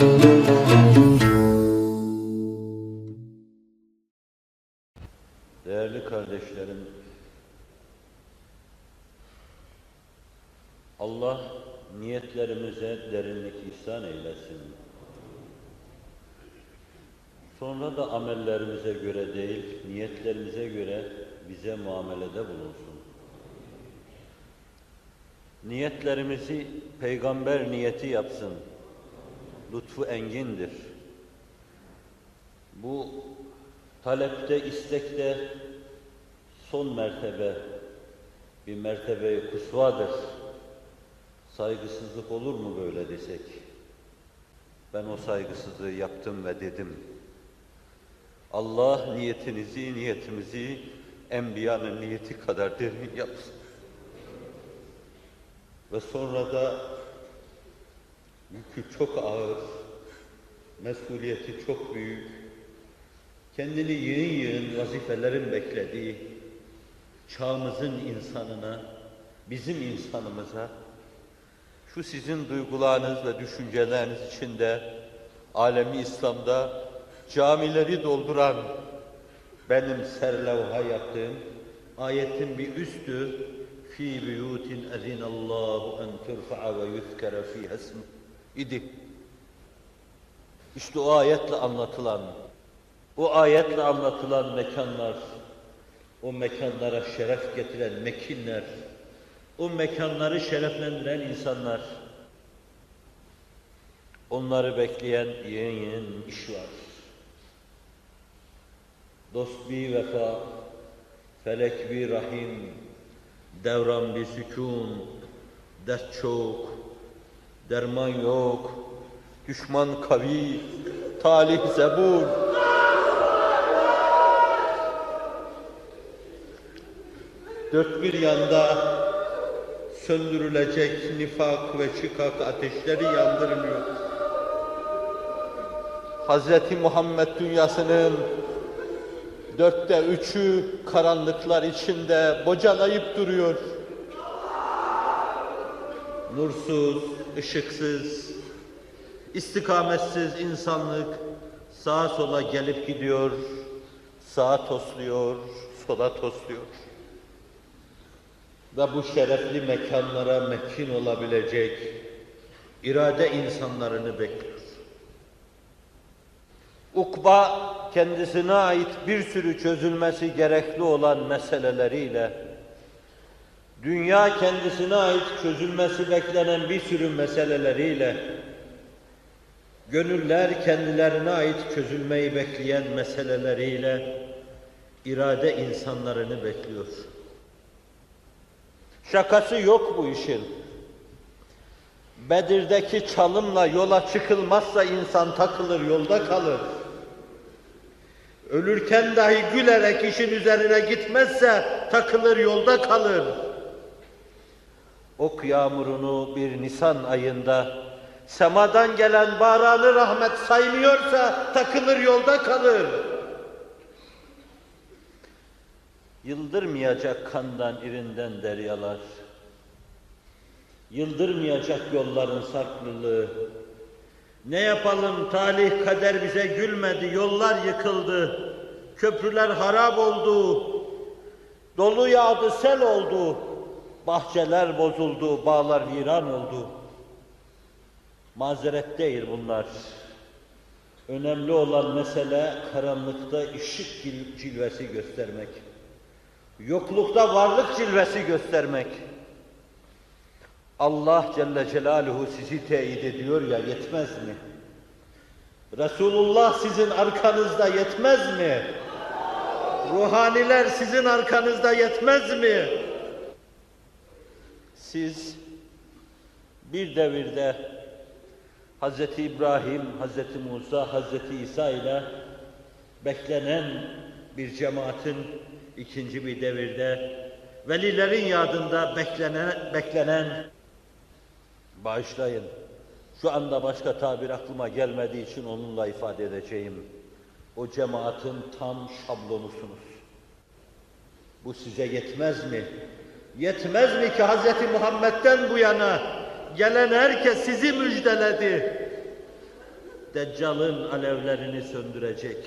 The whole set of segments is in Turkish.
Değerli kardeşlerim, Allah niyetlerimize derinlik ihsan eylesin. Sonra da amellerimize göre değil, niyetlerimize göre bize muamelede bulunsun. Niyetlerimizi peygamber niyeti yapsın. Lütfu engindir. Bu talepte, istekte son mertebe, bir mertebe-i kusvadır. Saygısızlık olur mu böyle desek? Ben o saygısızlığı yaptım ve dedim. Allah niyetinizi, niyetimizi Enbiya'nın niyeti kadar derin yapsın. Ve sonra da yükü çok ağır, mesuliyeti çok büyük, kendini yığın yığın vazifelerin beklediği çağımızın insanına, bizim insanımıza, şu sizin duygularınız ve düşünceleriniz içinde alemi İslam'da camileri dolduran benim serlevha yaptığım ayetin bir üstü fi buyutin ezinallahu en turfa'a ve yuzkara fiha ismu idi. İşte o ayetle anlatılan mekanlar, o mekanlara şeref getiren mekinler, o mekanları şereflendiren insanlar, onları bekleyen yığın iş var. Dost bir vefa, felek bir rahim, devran bir sükun, dert çok, derman yok, düşman kavi, talih zebun. Dört bir yanda söndürülecek nifak ve çıkak ateşleri yandırılıyor. Hz. Muhammed dünyasının 3/4 karanlıklar içinde bocalayıp duruyor. Nursuz, ışıksız, istikametsiz insanlık sağa sola gelip gidiyor, sağa tosluyor, sola tosluyor. Ve bu şerefli mekanlara mekin olabilecek irade insanlarını bekliyor. Ukba kendisine ait bir sürü çözülmesi gerekli olan meseleleriyle, dünya kendisine ait çözülmesi beklenen bir sürü meseleleriyle, gönüller kendilerine ait çözülmeyi bekleyen meseleleriyle irade insanlarını bekliyor. Şakası yok bu işin. Bedir'deki çalımla yola çıkılmazsa insan takılır, yolda kalır. Ölürken dahi gülerek işin üzerine gitmezse takılır, yolda kalır. Ok yağmurunu bir Nisan ayında semadan gelen bağrağını rahmet saymıyorsa takılır, yolda kalır. Yıldırmayacak kandan irinden deryalar, yıldırmayacak yolların sarklılığı. Ne yapalım, talih kader bize gülmedi, yollar yıkıldı, köprüler harap oldu, dolu yağdı, sel oldu, bahçeler bozuldu, bağlar viran oldu. Mazeret değil bunlar. Önemli olan mesele karanlıkta ışık cilvesi göstermek. Yoklukta varlık cilvesi göstermek. Allah Celle Celaluhu sizi teyit ediyor ya, yetmez mi? Resulullah sizin arkanızda yetmez mi? Ruhaniler sizin arkanızda yetmez mi? Siz bir devirde Hz. İbrahim, Hz. Musa, Hz. İsa ile beklenen bir cemaatin ikinci bir devirde velilerin yadında beklenen, bağışlayın, şu anda başka tabir aklıma gelmediği için onunla ifade edeceğim, o cemaatin tam şablonusunuz. Bu size yetmez mi? Yetmez mi ki Hz. Muhammed'den bu yana gelen herkes sizi müjdeledi? Deccal'ın alevlerini söndürecek,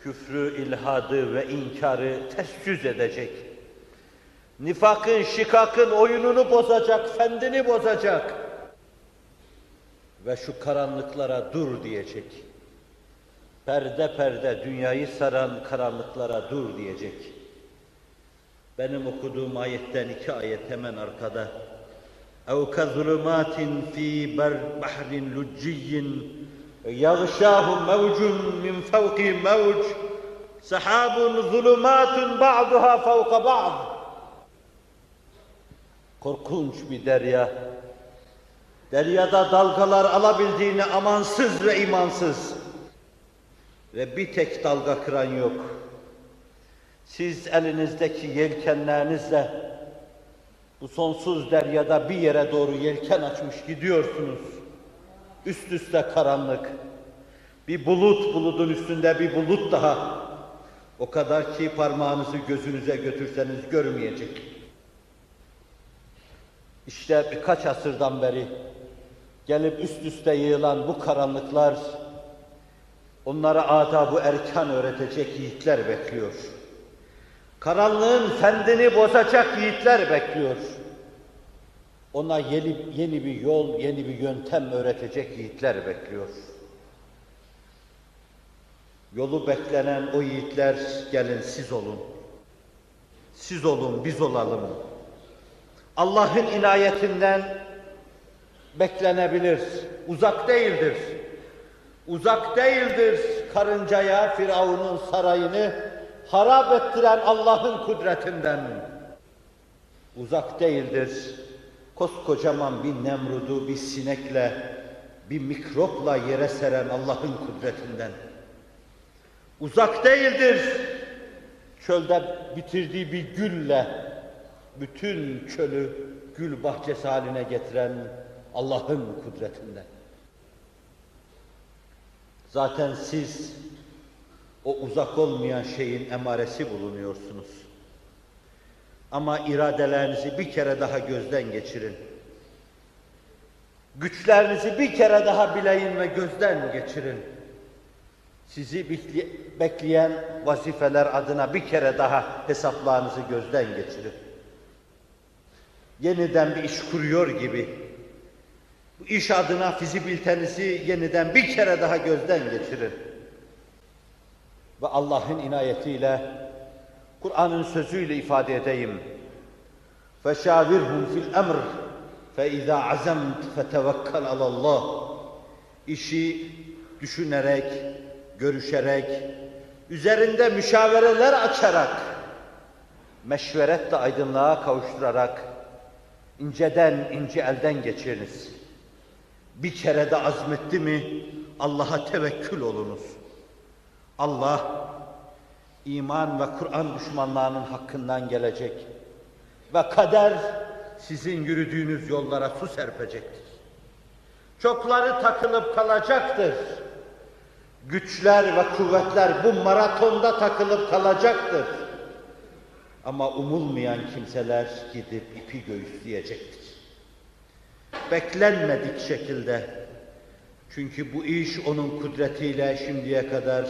küfrü, ilhadı ve inkarı ters yüz edecek, nifakın, şikakın oyununu bozacak, fendini bozacak ve şu karanlıklara dur diyecek. Perde perde dünyayı saran karanlıklara dur diyecek. Benim okuduğum ayetten 2 ayet hemen arkada. اَوْ كَظُلُمَاتٍ ف۪ي بَحْرٍ لُجِّيٍّ يَغْشَاهُ مَوْجٌ مِنْ فَوْقِ مَوْجٍ سَحَابٌ ظُلُمَاتٌ بَعْضُهَا فَوْقَ بَعْضٍ. Korkunç bir derya. Deryada dalgalar alabildiğine amansız ve imansız. Ve bir tek dalga kıran yok. Siz elinizdeki yelkenlerinizle bu sonsuz deryada bir yere doğru yelken açmış gidiyorsunuz. Üst üste karanlık. Bir bulut, bulutun üstünde bir bulut daha. O kadar ki parmağınızı gözünüze götürseniz görmeyecek. İşte birkaç asırdan beri gelip üst üste yığılan bu karanlıklar, onlara adab-ı erkan öğretecek yiğitler bekliyor. Karanlığın fendini bozacak yiğitler bekliyor. Ona yeni bir yol, yeni bir yöntem öğretecek yiğitler bekliyor. Yolu beklenen o yiğitler gelin siz olun. Siz olun, biz olalım. Allah'ın inayetinden beklenebilir, uzak değildir. Uzak değildir karıncaya Firavun'un sarayını harap ettiren Allah'ın kudretinden. Uzak değildir koskocaman bir Nemrud'u bir sinekle, bir mikropla yere seren Allah'ın kudretinden. Uzak değildir çölde bitirdiği bir gülle bütün çölü gül bahçesi haline getiren Allah'ın kudretinden. Zaten siz o uzak olmayan şeyin emaresi bulunuyorsunuz. Ama iradelerinizi bir kere daha gözden geçirin. Güçlerinizi bir kere daha bileyin ve gözden geçirin. Sizi bekleyen vazifeler adına bir kere daha hesaplarınızı gözden geçirin. Yeniden bir iş kuruyor gibi, bu iş adına fizibilitenizi yeniden bir kere daha gözden geçirin. Ve Allah'ın inayetiyle, Kur'an'ın sözüyle ifade edeyim. فَشَاوِرْهُمْ فِي الْأَمْرِ فَاِذَا عَزَمْتَ فَتَوَكَّلْ عَلَى اللّٰهِ. İşi düşünerek, görüşerek, üzerinde müşavereler açarak, meşveretle aydınlığa kavuşturarak, inceden ince elden geçiriniz. Bir kere de azmetti mi Allah'a tevekkül olunuz. Allah, iman ve Kur'an düşmanlarının hakkından gelecek ve kader sizin yürüdüğünüz yollara su serpecektir. Çokları takılıp kalacaktır. Güçler ve kuvvetler bu maratonda takılıp kalacaktır. Ama umulmayan kimseler gidip ipi göğüsleyecektir. Beklenmedik şekilde. Çünkü bu iş onun kudretiyle şimdiye kadar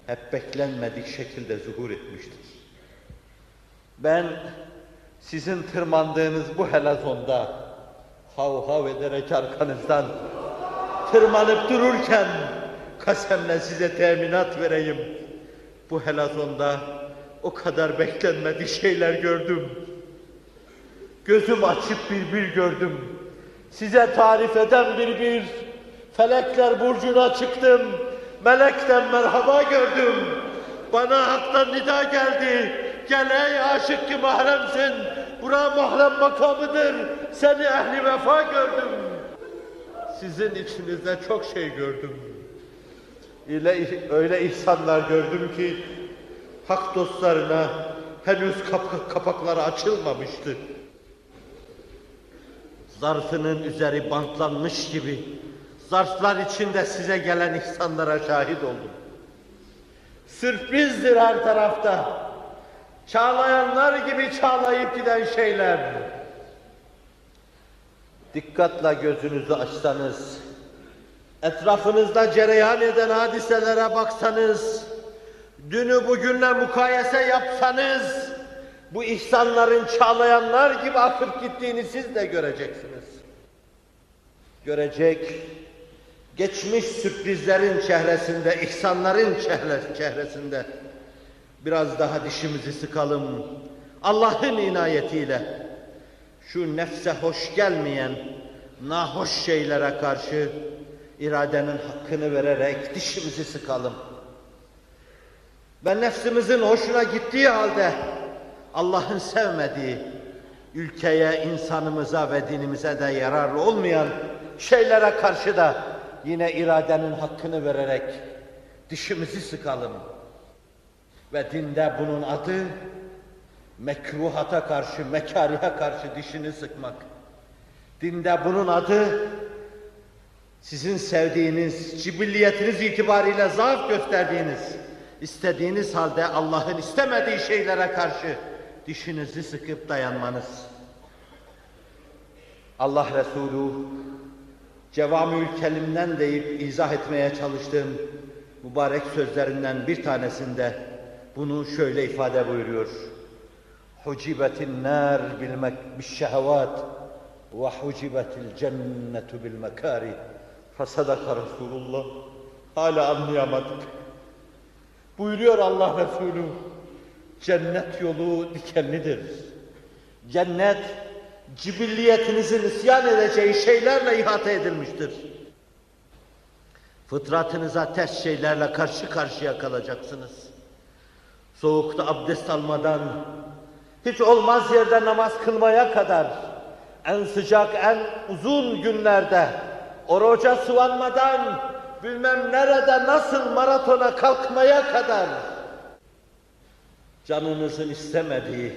hep beklenmedik şekilde zuhur etmiştir. Ben sizin tırmandığınız bu helazonda hav hav ederek arkanızdan tırmanıp dururken kasemle size teminat vereyim. Bu helazonda o kadar beklenmedik şeyler gördüm. Gözüm açıp bir gördüm. Size tarif eden bir Felekler burcuna çıktım. Melekten merhaba gördüm. Bana haktan nida geldi. Gel ey aşık ki mahremsin. Bura mahrem makamıdır. Seni ehli vefa gördüm. Sizin içinizde çok şey gördüm. Öyle ihsanlar gördüm ki hak dostlarına henüz kapakları açılmamıştı. Zarfının üzeri bantlanmış gibi zarflar içinde size gelen ihsanlara şahit oldum. Sürprizdir her tarafta. Çağlayanlar gibi çağlayıp giden şeyler. Dikkatle gözünüzü açsanız Etrafınızda cereyan eden hadiselere baksanız, dünü bugünle mukayese yapsanız, bu ihsanların çağlayanlar gibi akıp gittiğini siz de göreceksiniz. Görecek, geçmiş sürprizlerin çehresinde, ihsanların çehresinde biraz daha dişimizi sıkalım. Allah'ın inayetiyle şu nefse hoş gelmeyen, nahoş şeylere karşı iradenin hakkını vererek dişimizi sıkalım. Ve nefsimizin hoşuna gittiği halde Allah'ın sevmediği, ülkeye, insanımıza ve dinimize de yararlı olmayan şeylere karşı da yine iradenin hakkını vererek dişimizi sıkalım. Ve dinde bunun adı mekruhata karşı, mekarihe karşı dişini sıkmak. Dinde bunun adı sizin sevdiğiniz, cibilliyetiniz itibariyle zaaf gösterdiğiniz, istediğiniz halde Allah'ın istemediği şeylere karşı dişinizi sıkıp dayanmanız. Allah Resulü Cevamiül Kelim'den deyip izah etmeye çalıştığım mübarek sözlerinden bir tanesinde bunu şöyle ifade buyuruyor. Hucibetin nar bi'şşehevat ve hucibetil cennetu bil mekari. Fasadaka Resulullah. Hala anlayamadık. Buyuruyor Allah Resulü, cennet yolu dikenlidir. Cennet, cibilliyetinizin isyan edeceği şeylerle ihate edilmiştir. Fıtratınıza ters şeylerle karşı karşıya kalacaksınız. Soğukta abdest almadan, hiç olmaz yerde namaz kılmaya kadar, en sıcak, en uzun günlerde, oruca sıvanmadan, bilmem nerede nasıl maratona kalkmaya kadar, canınızın istemediği,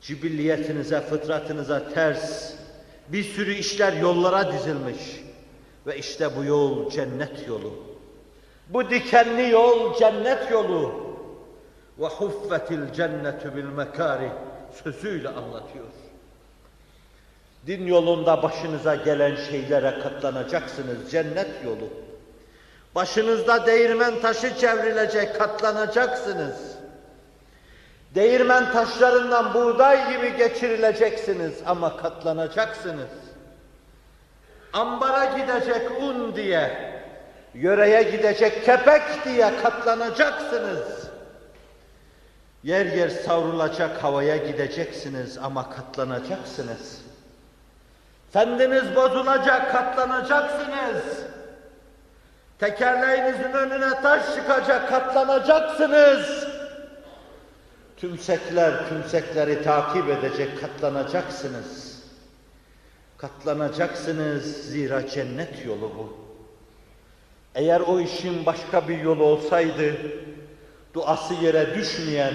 cibilliyetinize, fıtratınıza ters bir sürü işler yollara dizilmiş. Ve işte bu yol cennet yolu. Bu dikenli yol cennet yolu. Ve huffetil cennetu bil mekari sözüyle anlatıyor. Din yolunda başınıza gelen şeylere katlanacaksınız, cennet yolu. Başınızda değirmen taşı çevrilecek, katlanacaksınız. Değirmen taşlarından buğday gibi geçirileceksiniz ama katlanacaksınız. Ambara gidecek un diye, yöreye gidecek kepek diye katlanacaksınız. Yer yer savrulacak havaya gideceksiniz ama katlanacaksınız. Fendiniz bozulacak, katlanacaksınız. Tekerleğinizin önüne taş çıkacak, katlanacaksınız. Tümsekler tümsekleri takip edecek, katlanacaksınız. Katlanacaksınız, zira cennet yolu bu. Eğer o işin başka bir yolu olsaydı, duası yere düşmeyen,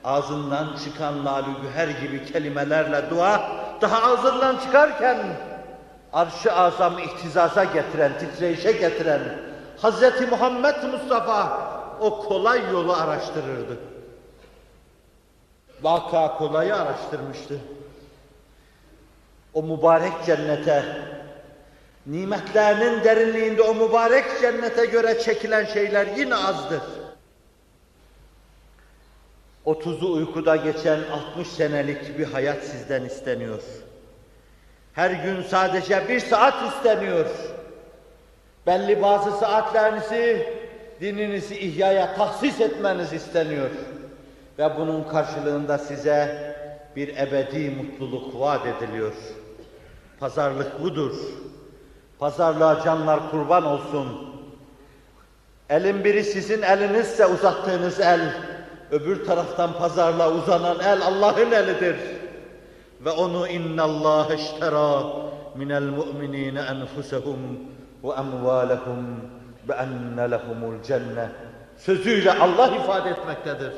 ağzından çıkan lal-ü güher gibi kelimelerle dua, daha ağzından çıkarken, arş-ı azamı ihtizaza getiren, titreyişe getiren, Hz. Muhammed Mustafa o kolay yolu araştırırdı. Vaka kolayı araştırmıştı. O mübarek cennete, nimetlerinin derinliğinde o mübarek cennete göre çekilen şeyler yine azdır. 30'u uykuda geçen 60 senelik bir hayat sizden isteniyor. Her gün sadece 1 saat isteniyor. Belli bazı saatlerinizi, dininizi ihyaya tahsis etmeniz isteniyor. Ve bunun karşılığında size bir ebedi mutluluk vaat ediliyor. Pazarlık budur. Pazarlığa canlar kurban olsun. Elin biri sizin elinizse uzattığınız el, öbür taraftan pazarlığa uzanan el Allah'ın elidir. Ve onu innallâhe işterâ minel mu'minîne enfusehum ve emvâlehum be enne lehumul cennet sözüyle Allah ifade etmektedir.